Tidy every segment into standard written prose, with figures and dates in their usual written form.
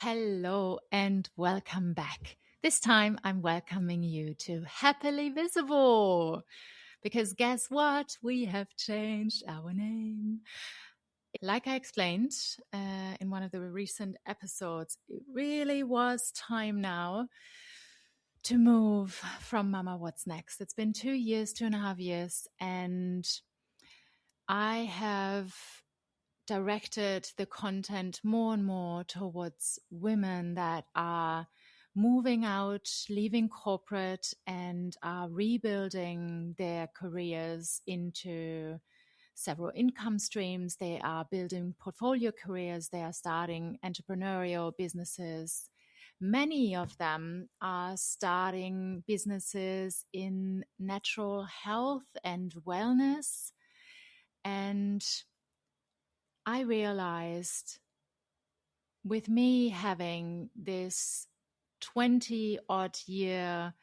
Hello and welcome back. This time I'm welcoming you to Happily Visible because guess what? We have changed our name. Like I explained in one of the recent episodes, it really was time now to move from Mama What's Next. It's been 2 years, 2.5 years, and I have directed the content more and more towards women that are moving out, leaving corporate, and are rebuilding their careers into several income streams. They are building portfolio careers. They are starting entrepreneurial businesses. Many of them are starting businesses in natural health and wellness. And I realized with me having this 20 odd year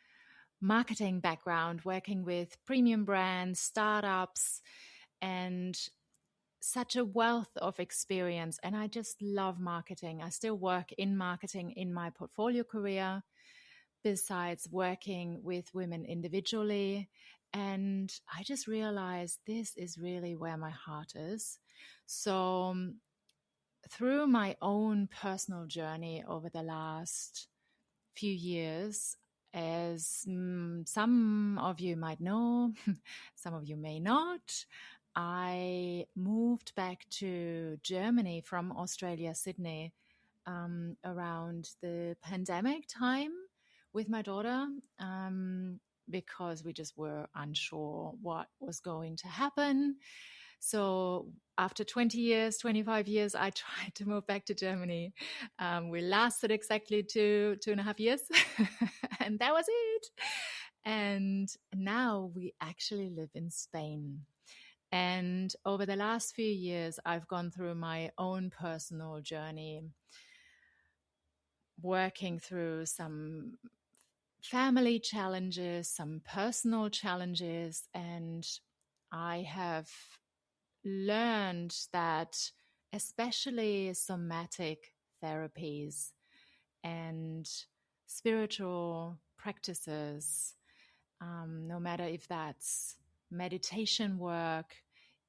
marketing background, working with premium brands, startups, and such a wealth of experience. And I just love marketing. I still work in marketing in my portfolio career, besides working with women individually. And I just realized this is really where my heart is. So through my own personal journey over the last few years, as some of you might know, some of you may not, I moved back to Germany from Australia, Sydney, around the pandemic time with my daughter, because we just were unsure what was going to happen. So after 20 years, 25 years, I tried to move back to Germany. We lasted exactly 2.5 years, and that was it. And now we actually live in Spain. And over the last few years, I've gone through my own personal journey, working through some family challenges, some personal challenges, and I have learned that especially somatic therapies and spiritual practices, no matter if that's meditation work,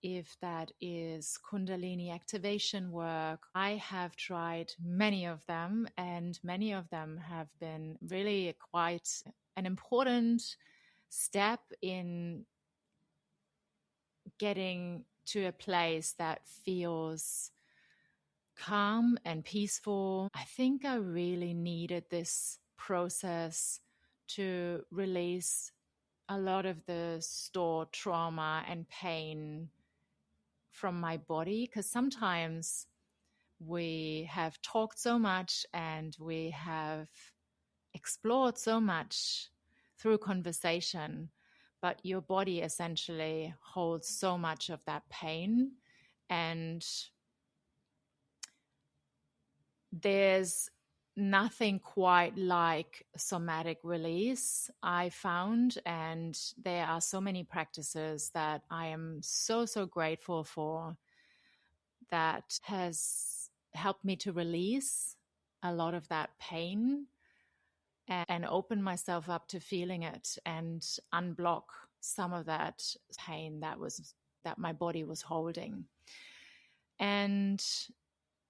if that is Kundalini activation work, I have tried many of them, and many of them have been really quite an important step in getting to a place that feels calm and peaceful. I think I really needed this process to release a lot of the stored trauma and pain from my body, because sometimes we have talked so much and we have explored so much through conversation, but your body essentially holds so much of that pain. And there's nothing quite like somatic release, I found. And there are so many practices that I am so, so grateful for that has helped me to release a lot of that pain and open myself up to feeling it and unblock some of that pain that my body was holding. And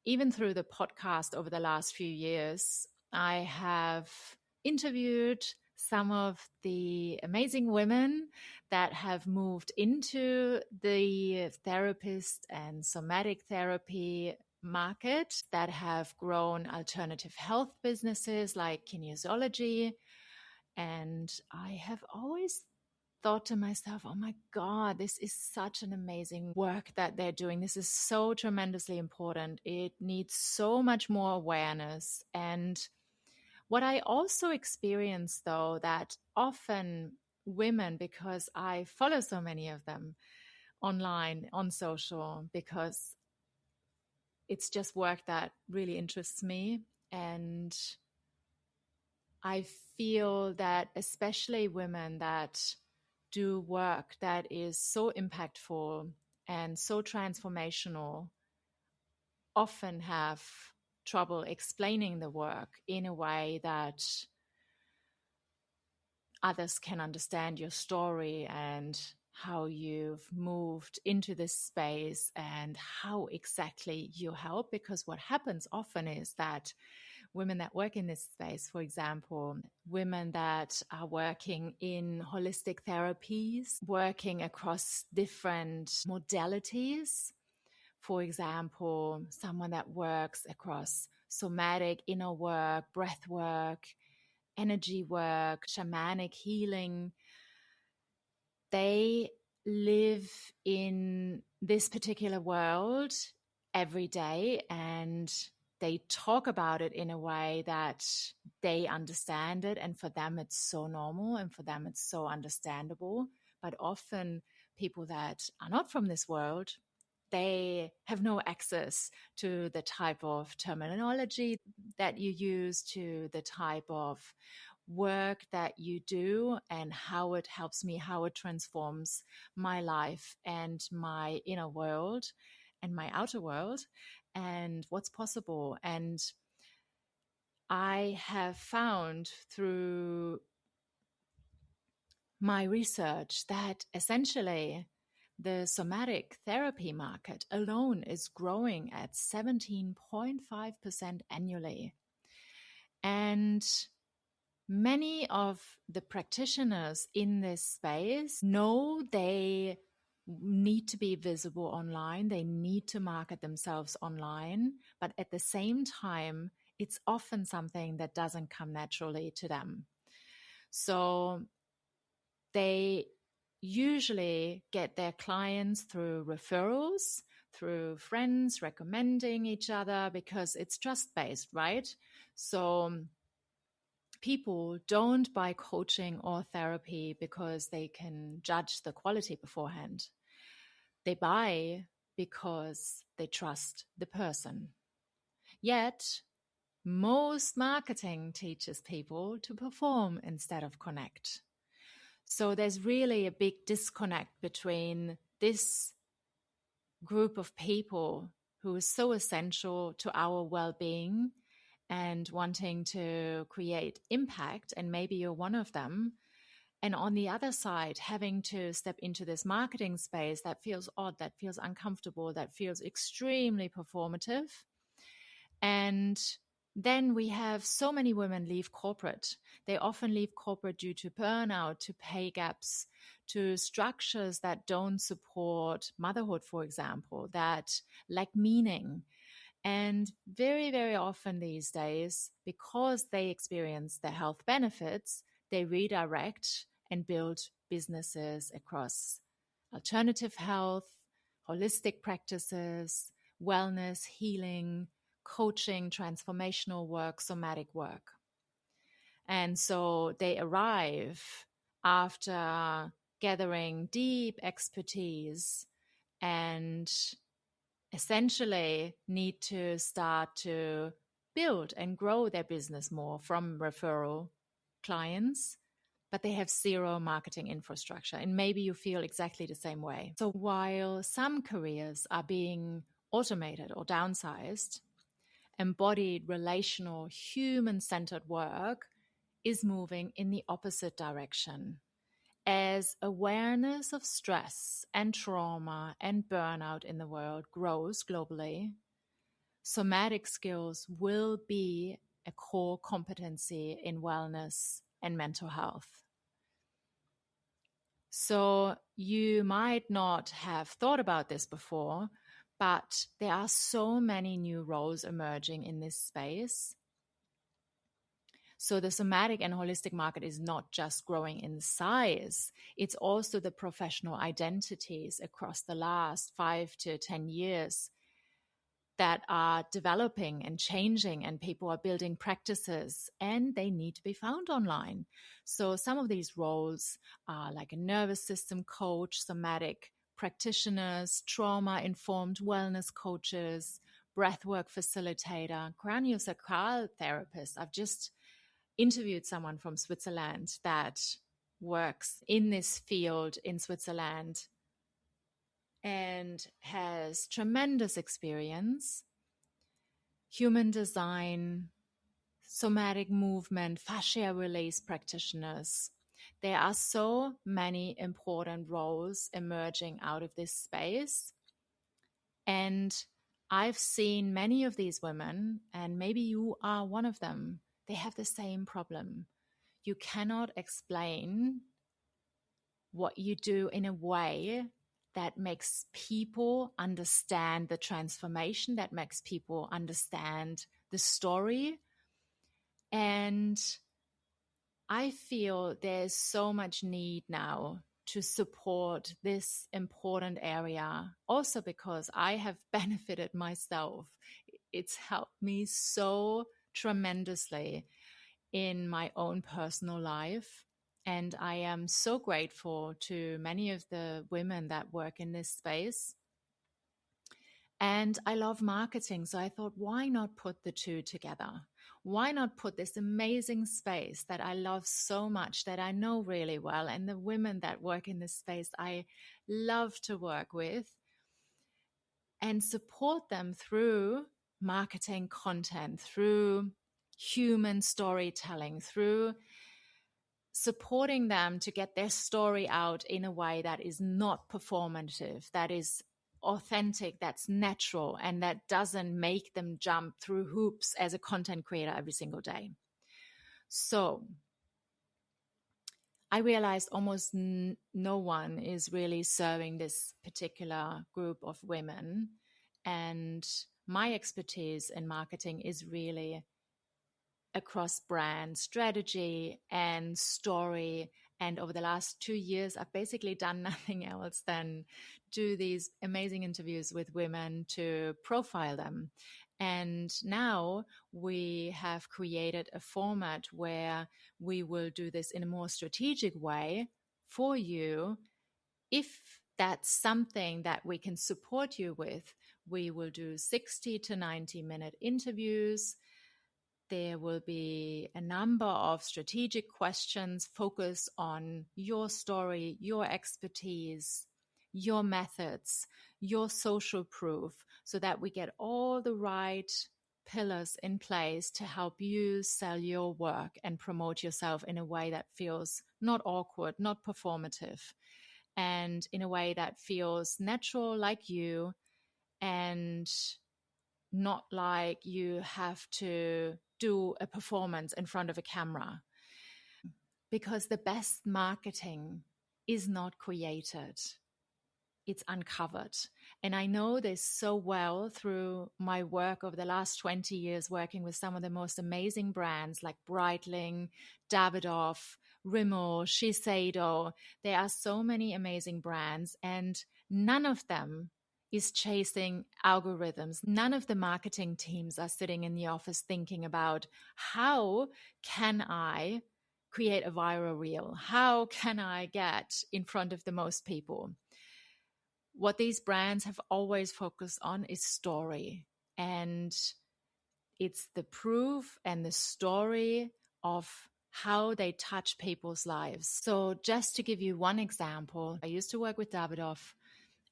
even through the podcast over the last few years, I have interviewed some of the amazing women that have moved into the therapist and somatic therapy market, that have grown alternative health businesses like kinesiology. And I have always thought to myself, oh my God, this is such an amazing work that they're doing. This is so tremendously important. It needs so much more awareness. And what I also experience, though, that often women, because I follow so many of them online, on social, because it's just work that really interests me. And I feel that especially women that do work that is so impactful and so transformational often have trouble explaining the work in a way that others can understand your story and how you've moved into this space and how exactly you help. Because what happens often is that women that work in this space, for example, women that are working in holistic therapies, working across different modalities, for example, someone that works across somatic, inner work, breath work, energy work, shamanic healing, they live in this particular world every day, and they talk about it in a way that they understand it, and for them it's so normal, and for them it's so understandable. But often people that are not from this world, they have no access to the type of terminology that you use, to the type of work that you do, and how it helps me, how it transforms my life and my inner world and my outer world, and what's possible. And I have found through my research that essentially the somatic therapy market alone is growing at 17.5% annually. And many of the practitioners in this space know they need to be visible online, they need to market themselves online, but at the same time, it's often something that doesn't come naturally to them. So they usually get their clients through referrals, through friends recommending each other, because it's trust-based, right? So people don't buy coaching or therapy because they can judge the quality beforehand. They buy because they trust the person. Yet, most marketing teaches people to perform instead of connect. So there's really a big disconnect between this group of people who is so essential to our well-being and wanting to create impact, and maybe you're one of them. And on the other side, having to step into this marketing space that feels odd, that feels uncomfortable, that feels extremely performative. And then we have so many women leave corporate. They often leave corporate due to burnout, to pay gaps, to structures that don't support motherhood, for example, that lack meaning. And very, very often these days, because they experience the health benefits, they redirect and build businesses across alternative health, holistic practices, wellness, healing, coaching, transformational work, somatic work. And so they arrive after gathering deep expertise and essentially need to start to build and grow their business more from referral clients, but they have zero marketing infrastructure. And maybe you feel exactly the same way. So while some careers are being automated or downsized, embodied, relational, human-centered work is moving in the opposite direction. As awareness of stress and trauma and burnout in the world grows globally, somatic skills will be a core competency in wellness and mental health. So you might not have thought about this before, but there are so many new roles emerging in this space. So the somatic and holistic market is not just growing in size, it's also the professional identities across the last 5 to 10 years that are developing and changing, and people are building practices, and they need to be found online. So some of these roles are like a nervous system coach, somatic practitioners, trauma-informed wellness coaches, breathwork facilitator, craniosacral therapist. I've just interviewed someone from Switzerland that works in this field in Switzerland and has tremendous experience. human design, somatic movement, fascia release practitioners. There are so many important roles emerging out of this space. And I've seen many of these women, and maybe you are one of them. They have the same problem. You cannot explain what you do in a way that makes people understand the transformation, that makes people understand the story. And I feel there's so much need now to support this important area, also because I have benefited myself. It's helped me so tremendously in my own personal life. And I am so grateful to many of the women that work in this space. And I love marketing. So I thought, why not put the two together? Why not put this amazing space that I love so much, that I know really well, and the women that work in this space I love to work with, and support them through marketing content, through human storytelling, through supporting them to get their story out in a way that is not performative, that is authentic, that's natural, and that doesn't make them jump through hoops as a content creator every single day. So I realized almost no one is really serving this particular group of women. And my expertise in marketing is really across brand strategy and story. And over the last 2 years, I've basically done nothing else than do these amazing interviews with women to profile them. And now we have created a format where we will do this in a more strategic way for you. If that's something that we can support you with, we will do 60 to 90-minute interviews. There will be a number of strategic questions focused on your story, your expertise, your methods, your social proof, so that we get all the right pillars in place to help you sell your work and promote yourself in a way that feels not awkward, not performative, and in a way that feels natural, like you, and not like you have to do a performance in front of a camera. Because the best marketing is not created, it's uncovered. And I know this so well through my work over the last 20 years, working with some of the most amazing brands like Breitling, Davidoff, Rimmel, Shiseido. There are so many amazing brands, and none of them is chasing algorithms. None of the marketing teams are sitting in the office thinking about, how can I create a viral reel? How can I get in front of the most people? What these brands have always focused on is story. And it's the proof and the story of how they touch people's lives. So just to give you one example, I used to work with Davidoff,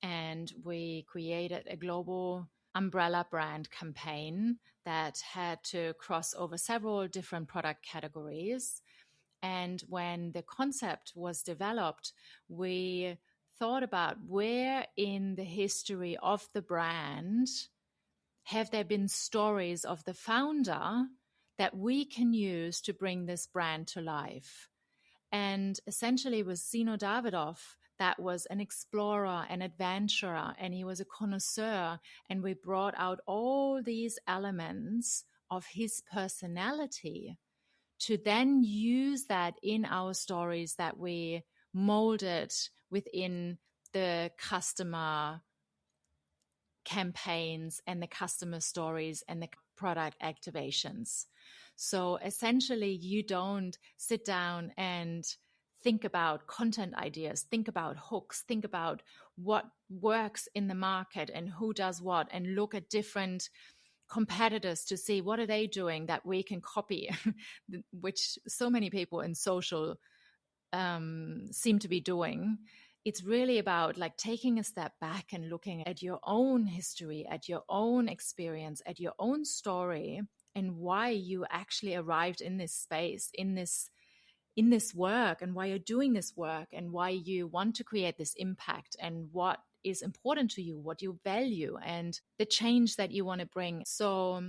and we created a global umbrella brand campaign that had to cross over several different product categories. And when the concept was developed, we thought about where in the history of the brand have there been stories of the founder that we can use to bring this brand to life. And essentially with Zino Davidoff, that was an explorer, an adventurer, and he was a connoisseur. And we brought out all these elements of his personality to then use that in our stories that we molded within the customer campaigns and the customer stories and the product activations. So essentially, you don't sit down and think about content ideas, think about hooks, think about what works in the market and who does what, and look at different competitors to see what are they doing that we can copy, which so many people in social seem to be doing. it's really about like taking a step back and looking at your own history, at your own experience, at your own story, and why you actually arrived in this space, in this work, and why you're doing this work, and why you want to create this impact, and what is important to you, what you value, and the change that you want to bring. So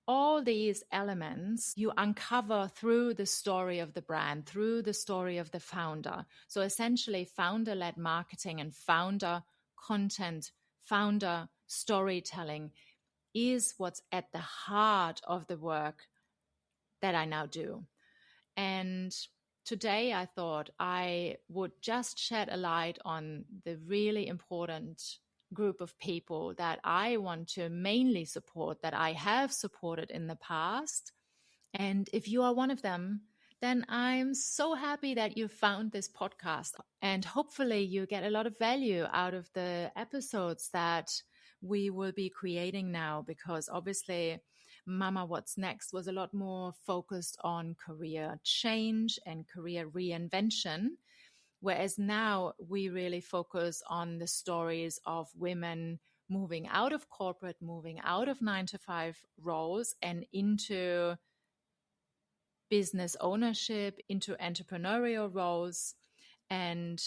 all these elements you uncover through the story of the brand, through the story of the founder. So essentially, founder-led marketing and founder content, founder storytelling is what's at the heart of the work that I now do. And today I thought I would just shed a light on the really important group of people that I want to mainly support, that I have supported in the past. And if you are one of them, then I'm so happy that you found this podcast. And hopefully you get a lot of value out of the episodes that we will be creating now, because obviously Mama What's Next was a lot more focused on career change and career reinvention. Whereas now we really focus on the stories of women moving out of corporate, moving out of 9-to-5 roles and into business ownership, into entrepreneurial roles. And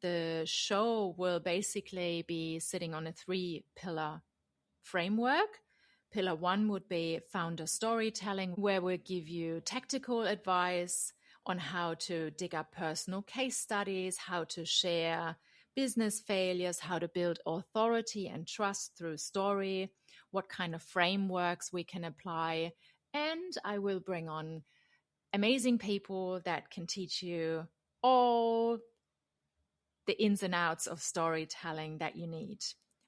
the show will basically be sitting on a 3-pillar framework. Pillar 1 would be founder storytelling, where we'll give you tactical advice on how to dig up personal case studies, how to share business failures, how to build authority and trust through story, what kind of frameworks we can apply. And I will bring on amazing people that can teach you all the ins and outs of storytelling that you need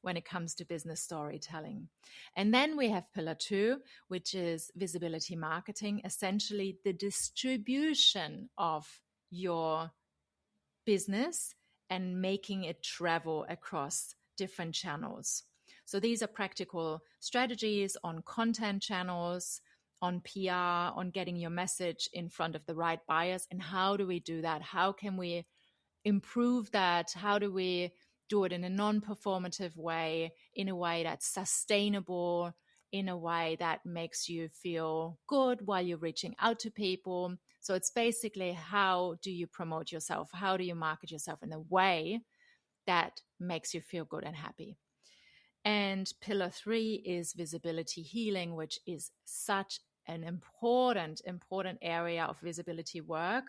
when it comes to business storytelling. And then we have pillar 2, which is visibility marketing, essentially the distribution of your business and making it travel across different channels. So these are practical strategies on content channels, on PR, on getting your message in front of the right buyers. And how do we do that? How can we improve that? How do we do it in a non-performative way, in a way that's sustainable, in a way that makes you feel good while you're reaching out to people? So it's basically, how do you promote yourself? How do you market yourself in a way that makes you feel good and happy? And pillar 3 is visibility healing, which is such an important area of visibility work.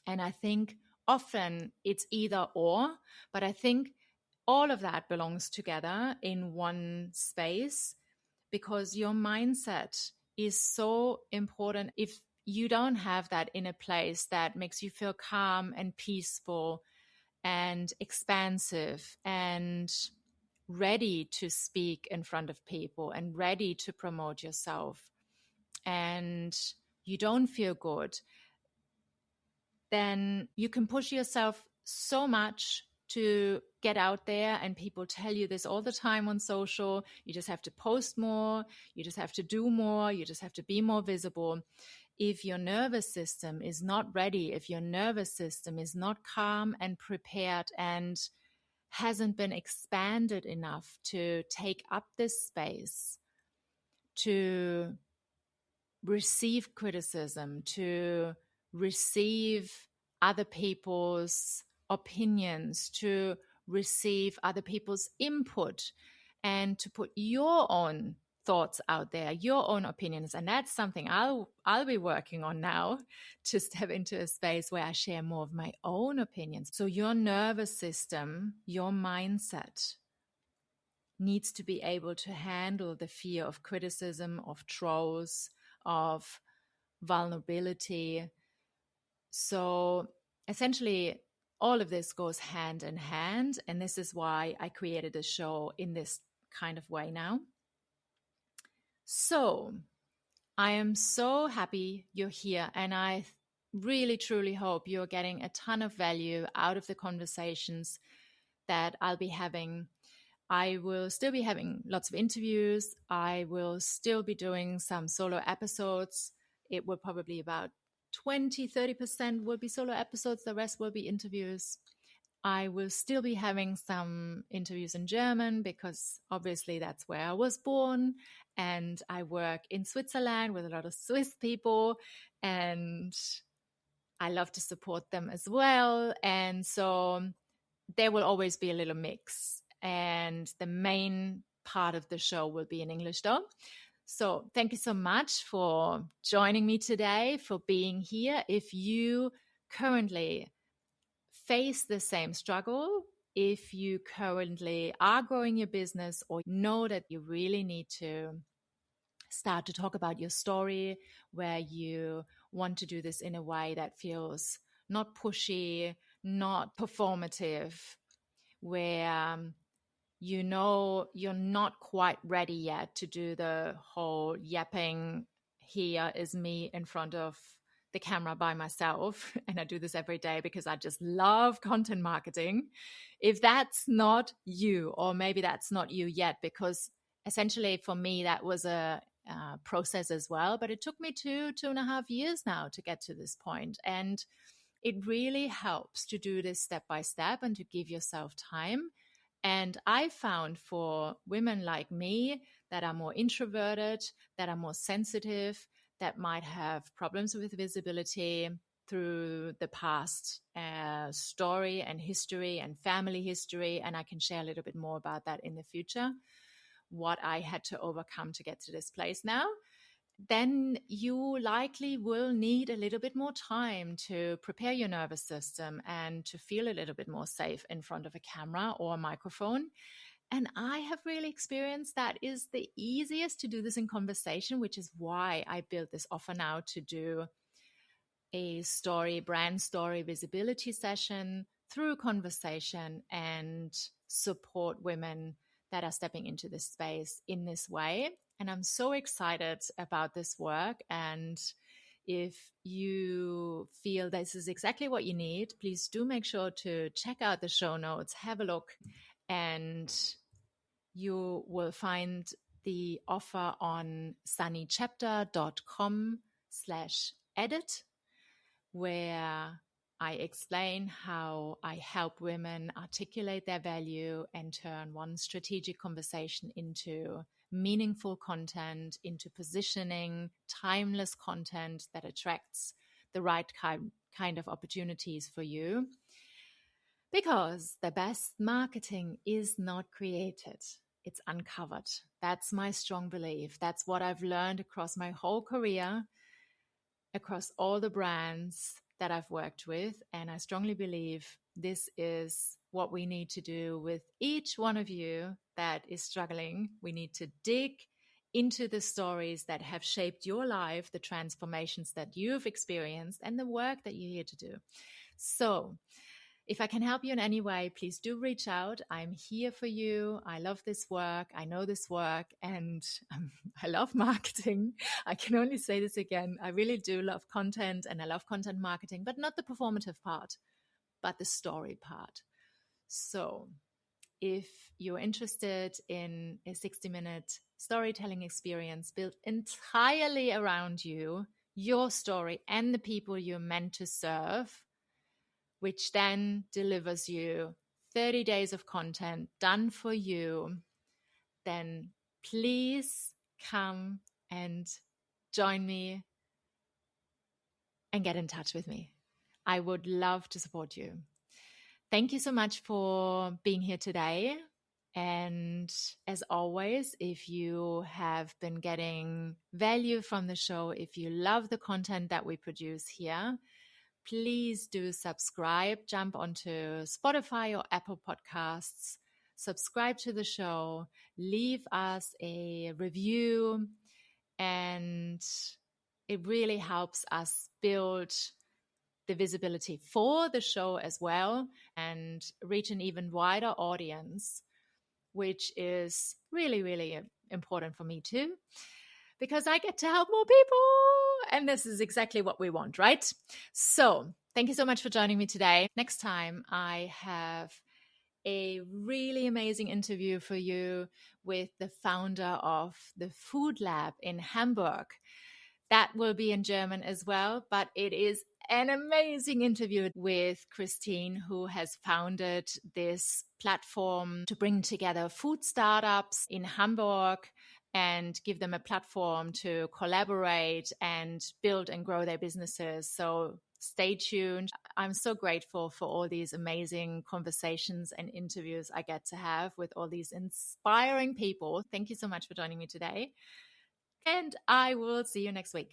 And I think often it's either or, but I think all of that belongs together in one space, because your mindset is so important. If you don't have that in a place that makes you feel calm and peaceful and expansive and ready to speak in front of people and ready to promote yourself, and you don't feel good, then you can push yourself so much to get out there. And people tell you this all the time on social. You just have to post more. You just have to do more. You just have to be more visible. If your nervous system is not ready, if your nervous system is not calm and prepared and hasn't been expanded enough to take up this space, to receive criticism, to receive other people's opinions, to receive other people's input, and to put your own thoughts out there, your own opinions. And that's something I'll be working on now, to step into a space where I share more of my own opinions. So your nervous system, your mindset needs to be able to handle the fear of criticism, of trolls, of vulnerability. So essentially, all of this goes hand in hand. And this is why I created a show in this kind of way now. So I am so happy you're here. And I really, truly hope you're getting a ton of value out of the conversations that I'll be having. I will still be having lots of interviews. I will still be doing some solo episodes. It will probably about 20-30% will be solo episodes. The rest will be interviews. I will still be having some interviews in German because obviously that's where I was born. And I work in Switzerland with a lot of Swiss people, and I love to support them as well. And so there will always be a little mix. And the main part of the show will be in English, though. So thank you so much for joining me today, for being here. If you currently face the same struggle, if you currently are growing your business or know that you really need to start to talk about your story, where you want to do this in a way that feels not pushy, not performative, where you know you're not quite ready yet to do the whole yapping, here is me in front of the camera by myself, and I do this every day because I just love content marketing. If that's not you, or maybe that's not you yet, because essentially for me that was a process as well, but it took me 2.5 years now to get to this point. And it really helps to do this step by step and to give yourself time. And I found for women like me that are more introverted, that are more sensitive, that might have problems with visibility through the past story and history and family history, and I can share a little bit more about that in the future, what I had to overcome to get to this place now, then you likely will need a little bit more time to prepare your nervous system and to feel a little bit more safe in front of a camera or a microphone. And I have really experienced that is the easiest to do this in conversation, which is why I built this offer now to do a brand story visibility session through conversation and support women that are stepping into this space in this way. And I'm so excited about this work. And if you feel this is exactly what you need, please do make sure to check out the show notes, have a look, and you will find the offer on sunnychapter.com/edit, where I explain how I help women articulate their value and turn one strategic conversation into meaningful content, into positioning, timeless content that attracts the right kind of opportunities for you. Because the best marketing is not created, it's uncovered. That's my strong belief. That's what I've learned across my whole career, across all the brands that I've worked with. And I strongly believe this is what we need to do with each one of you that is struggling. We need to dig into the stories that have shaped your life, the transformations that you've experienced, and the work that you're here to do. So if I can help you in any way, please do reach out. I'm here for you. I love this work. I know this work, and I love marketing. I can only say this again. I really do love content, and I love content marketing, but not the performative part, but the story part. So if you're interested in a 60-minute storytelling experience built entirely around you, your story, and the people you're meant to serve, which then delivers you 30 days of content done for you, then please come and join me and get in touch with me. I would love to support you. Thank you so much for being here today. And as always, if you have been getting value from the show, if you love the content that we produce here, please do subscribe, jump onto Spotify or Apple Podcasts, subscribe to the show, leave us a review, and it really helps us build the visibility for the show as well and reach an even wider audience, which is really, really important for me too, because I get to help more people. And this is exactly what we want, right? So thank you so much for joining me today. Next time, I have a really amazing interview for you with the founder of the Food Lab in Hamburg. That will be in German as well, but it is an amazing interview with Christine, who has founded this platform to bring together food startups in Hamburg and give them a platform to collaborate and build and grow their businesses. So stay tuned. I'm so grateful for all these amazing conversations and interviews I get to have with all these inspiring people. Thank you so much for joining me today. And I will see you next week.